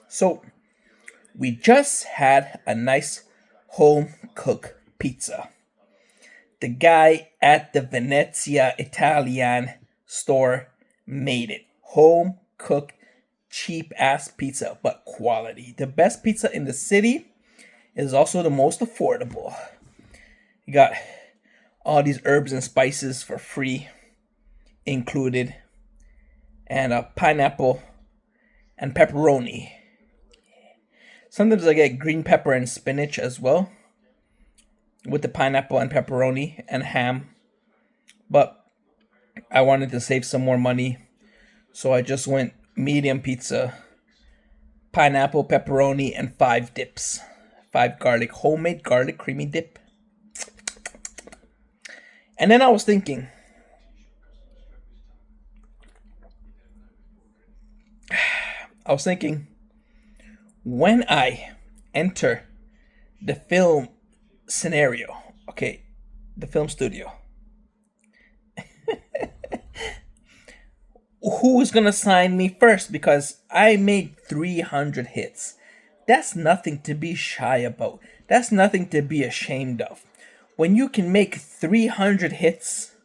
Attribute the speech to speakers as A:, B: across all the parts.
A: So we just had a nice home cooked pizza. The guy at the Venezia Italian store made it. Home cooked, cheap ass pizza, but quality. The best pizza in the city is also the most affordable. You got all these herbs and spices for free included, and a pineapple and pepperoni. Sometimes I get green pepper and spinach as well with the pineapple and pepperoni and ham. But I wanted to save some more money, so I just went medium pizza, pineapple, pepperoni, and 5 dips. 5 garlic, homemade garlic creamy dip. And then I was thinking, when I enter the film scenario, okay, the film studio, who is gonna sign me first? Because I made 300 hits. That's nothing to be shy about. That's nothing to be ashamed of. When you can make 300 hits,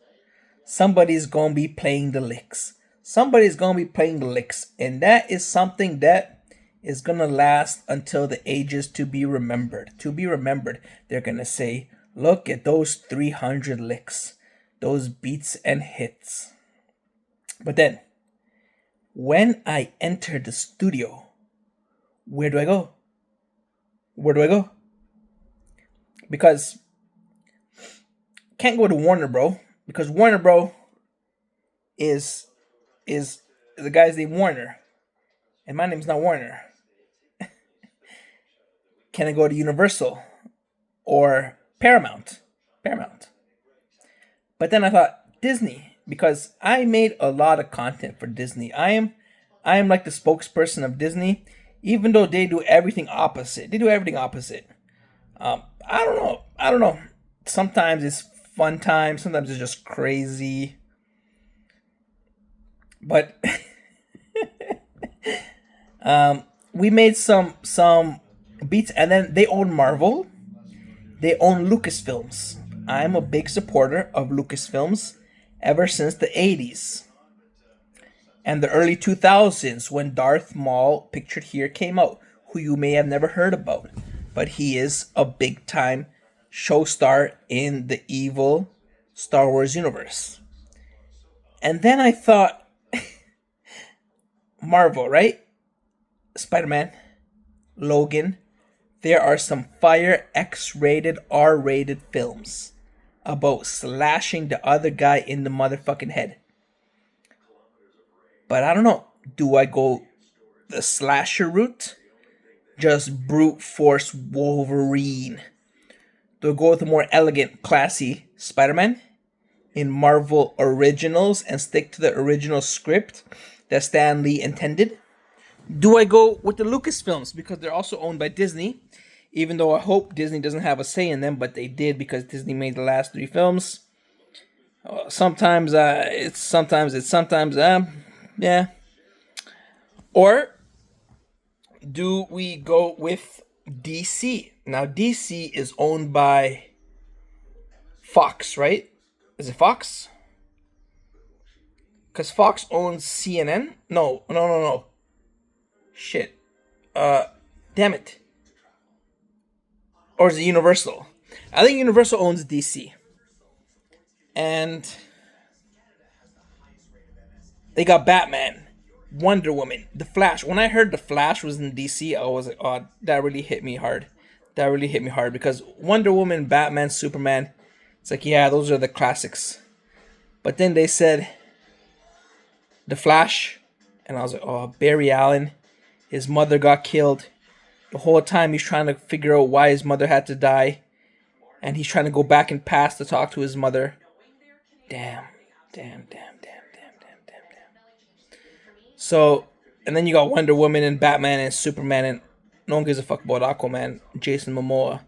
A: somebody's gonna be playing the licks. Somebody's gonna be playing the licks, and that is something that is gonna last until the ages to be remembered. To be remembered, they're gonna say, "Look at those 300 licks, those beats and hits." But then, when I enter the studio, where do I go? Where do I go? Because can't go to Warner Bro. Because Warner Bro is the guy's name Warner, and my name's not Warner. Can I go to Universal or Paramount? Paramount. But then I thought Disney, because I made a lot of content for Disney. I am like the spokesperson of Disney, even though they do everything opposite. They do everything opposite. I don't know. Sometimes it's fun time. Sometimes it's just crazy. But we made some beats, and then they own Marvel. They own Lucasfilms. I'm a big supporter of Lucasfilms ever since the 80s and the early 2000s when Darth Maul, pictured here, came out, who you may have never heard about, but he is a big time show star in the evil Star Wars universe. And then I thought, Marvel, right? Spider-Man, Logan. There are some fire X-rated, R-rated films about slashing the other guy in the motherfucking head. But I don't know. Do I go the slasher route? Just brute force Wolverine? Do I go with a more elegant, classy Spider-Man in Marvel Originals and stick to the original script that Stan Lee intended? Do I go with the Lucasfilms, because they're also owned by Disney, even though I hope Disney doesn't have a say in them, but they did because Disney made the last 3 films. Sometimes yeah. Or do we go with DC? Now DC is owned by Fox, right? Is it Fox? Because Fox owns CNN? No. Shit. Damn it. Or is it Universal? I think Universal owns DC. And they got Batman, Wonder Woman, The Flash. When I heard The Flash was in DC, I was like, oh, that really hit me hard. Because Wonder Woman, Batman, Superman, it's like, yeah, those are the classics. But then they said The Flash, and I was like, oh, Barry Allen, his mother got killed. The whole time he's trying to figure out why his mother had to die. And he's trying to go back in past to talk to his mother. Damn. So, and then you got Wonder Woman and Batman and Superman, and no one gives a fuck about Aquaman, Jason Momoa.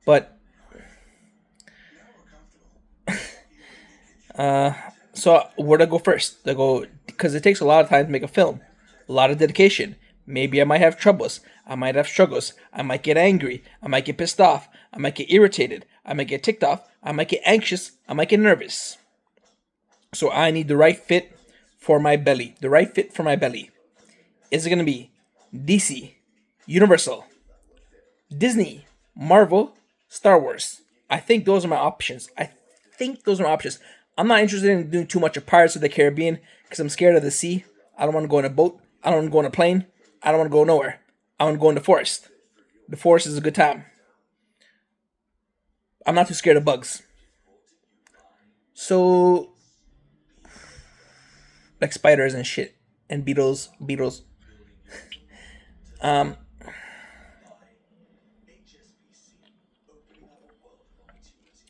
A: But, so where'd I go first? Do I go because it takes a lot of time to make a film, a lot of dedication. Maybe I might have troubles. I might have struggles. I might get angry. I might get pissed off. I might get irritated. I might get ticked off. I might get anxious. I might get nervous. So I need the right fit for my belly. The right fit for my belly. Is it going to be DC, Universal, Disney, Marvel, Star Wars? I think those are my options. I'm not interested in doing too much of Pirates of the Caribbean because I'm scared of the sea. I don't want to go in a boat. I don't want to go on a plane. I don't want to go nowhere. I want to go in the forest. The forest is a good time. I'm not too scared of bugs. So, like spiders and shit. And beetles.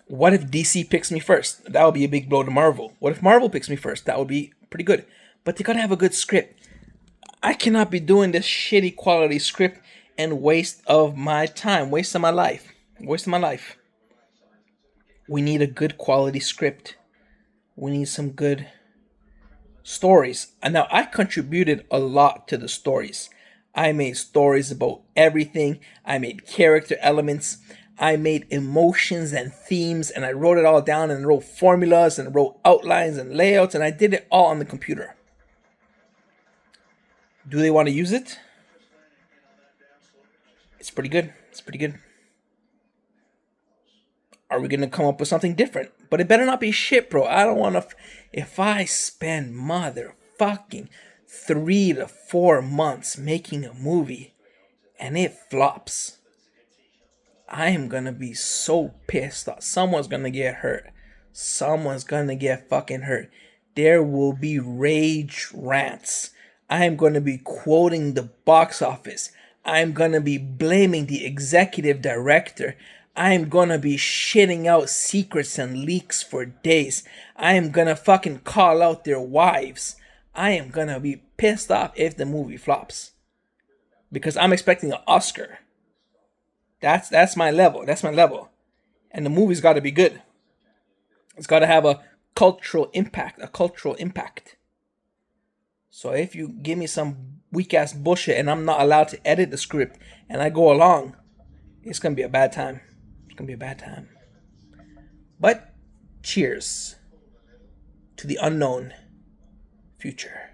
A: What if DC picks me first? That would be a big blow to Marvel. What if Marvel picks me first? That would be pretty good. But they gotta have a good script. I cannot be doing this shitty quality script and waste of my time, waste of my life. We need a good quality script. We need some good stories. And now I contributed a lot to the stories. I made stories about everything. I made character elements. I made emotions and themes, and I wrote it all down and wrote formulas and wrote outlines and layouts, and I did it all on the computer. Do they want to use it? It's pretty good. Are we going to come up with something different? But it better not be shit, bro. I don't want to... If I spend motherfucking 3 to 4 months making a movie and it flops, I am going to be so pissed off. Someone's going to get hurt. Someone's going to get fucking hurt. There will be rage rants. I am going to be quoting the box office. I'm going to be blaming the executive director. I am going to be shitting out secrets and leaks for days. I am going to fucking call out their wives. I am going to be pissed off if the movie flops. Because I'm expecting an Oscar. That's my level. And the movie's got to be good. It's got to have a cultural impact. So if you give me some weak ass bullshit and I'm not allowed to edit the script and I go along, it's going to be a bad time. But cheers to the unknown future.